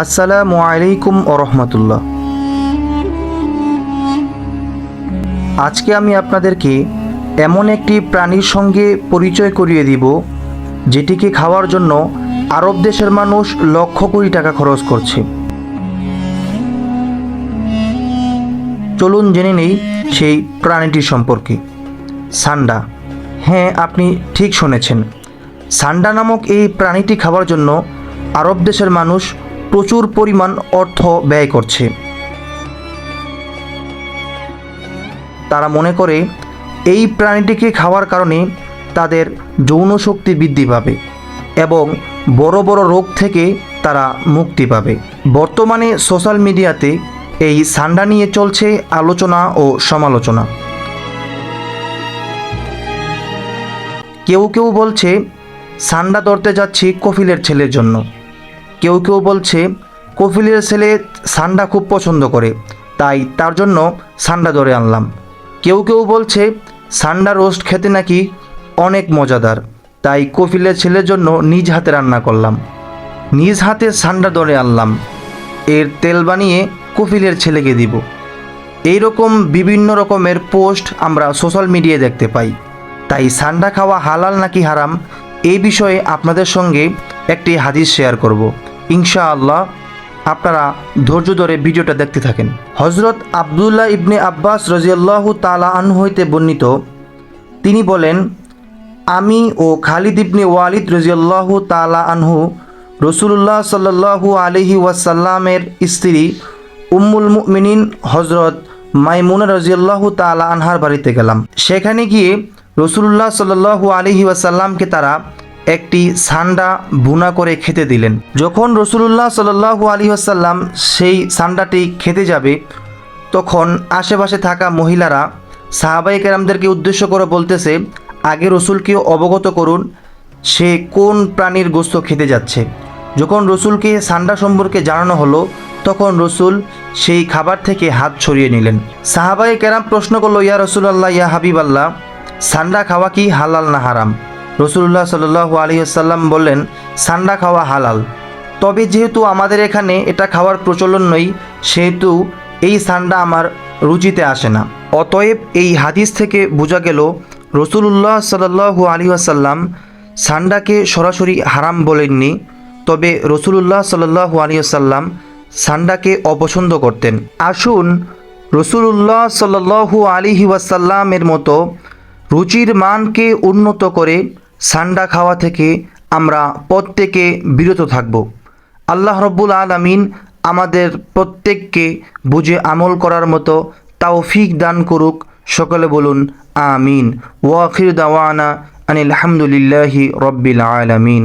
আসসালামু আলাইকুম ওরহমতুল্লাহ। আজকে আমি আপনাদেরকে এমন একটি প্রাণীর সঙ্গে পরিচয় করিয়ে দিব যেটিকে খাওয়ার জন্য আরব দেশের মানুষ লক্ষ কোটি টাকা খরচ করছে। চলুন জেনে নেই সেই প্রাণীটির সম্পর্কে। সান্ডা। হ্যাঁ, আপনি ঠিক শুনেছেন। সান্ডা নামক এই প্রাণীটি খাওয়ার জন্য আরব দেশের মানুষ প্রচুর পরিমাণ অর্থ ব্যয় করছে। তারা মনে করে এই প্রাণীটিকে খাওয়ার কারণে তাদের যৌন শক্তি বৃদ্ধি পাবে এবং বড় বড় রোগ থেকে তারা মুক্তি পাবে। বর্তমানে সোশ্যাল মিডিয়াতে এই সান্ডা নিয়ে চলছে আলোচনা ও সমালোচনা। কেউ কেউ বলছে সান্ডা ধরতে যাচ্ছি কফিলের ছেলের জন্য, কেউ কেউ বলছে কফিলের ছেলে সান্ডা খুব পছন্দ করে তাই তার জন্য সান্ডা ধরে আনলাম। কেউ কেউ বলছে সান্ডা রোস্ট খেতে নাকি অনেক মজাদার, তাই কফিলের ছেলের জন্য নিজ হাতে রান্না করলাম, নিজ হাতে সান্ডা ধরে আনলাম, এর তেল বানিয়ে কফিলের ছেলেকে দিব। এই রকম বিভিন্ন রকমের পোস্ট আমরা সোশ্যাল মিডিয়ায় দেখতে পাই। তাই সান্ডা খাওয়া হালাল নাকি হারাম এই বিষয়ে আপনাদের সঙ্গে একটি হাদিস শেয়ার করব ইনশাআল্লাহ। আপনারা ধৈর্য ধরে ভিডিওটা দেখতে থাকেন। হজরত আবদুল্লাহ ইবনে আব্বাস রাদিয়াল্লাহু তাআলা আনহু হইতে বর্ণিত, তিনি বলেন, আমি ও খালিদ ইবনে ওয়ালিদ রাদিয়াল্লাহু তাআলা আনহু রাসূলুল্লাহ সাল্লাল্লাহু আলাইহি ওয়াসাল্লামের স্ত্রী উম্মুল মুমিনিন হজরত মাইমুনা রাদিয়াল্লাহু তাআলা আনহার বাড়িতে গেলাম। সেখানে গিয়ে রাসূলুল্লাহ সাল্লাল্লাহু আলাইহি ওয়াসাল্লামকে তারা একটি সান্ডা ভুনা করে খেতে দিলেন। যখন রাসূলুল্লাহ সাল্লাল্লাহু আলাইহি ওয়াসাল্লাম সেই সান্ডাটি খেতে যাবে, তখন আশেপাশে থাকা মহিলারা সাহাবায়ে কেরামদেরকে উদ্দেশ্য করে বলতেছে, আগে রসুলকে অবগত করুন সে কোন প্রাণীর গোশত খেতে যাচ্ছে। যখন রসুলকে সান্ডা সম্পর্কে জানানো হলো, তখন রসুল সেই খাবার থেকে হাত সরিয়ে নিলেন। সাহাবায়ে কেরাম প্রশ্ন করলো, ইয়া রাসূলুল্লাহ, ইয়া হাবিবাল্লাহ, সান্ডা খাওয়া কি হালাল না হারাম? রাসূলুল্লাহ সাল্লাল্লাহু আলাইহি ওয়াসাল্লাম বললেন, সান্ডা খাওয়া হালাল, তবে যেহেতু আমাদের এখানে এটা খাওয়ার প্রচলন নেই, সেহেতু এই সান্ডা আমার রুচিতে আসে না। অতএব এই হাদিস থেকে বোঝা গেল রাসূলুল্লাহ সাল্লাল্লাহু আলাইহি ওয়াসাল্লাম সান্ডাকে সরাসরি হারাম বলেননি, তবে রাসূলুল্লাহ সাল্লাল্লাহু আলাইহি ওয়াসাল্লাম সান্ডাকে অপছন্দ করতেন। আসুন রাসূলুল্লাহ সাল্লাল্লাহু আলাইহি ওয়াসাল্লামের মতো রুচির মানকে উন্নত করে সান্ডা খাওয়া থেকে আমরা প্রত্যেকে বিরত থাকব। আল্লাহ রব্বুল আলামিন আমাদের প্রত্যেককে বুঝে আমল করার মতো তৌফিক দান করুক। সকলে বলুন আমিন। ওয়া আখির দাওয়ানা আনিল হামদুলিল্লাহি রব্বিল আলামিন।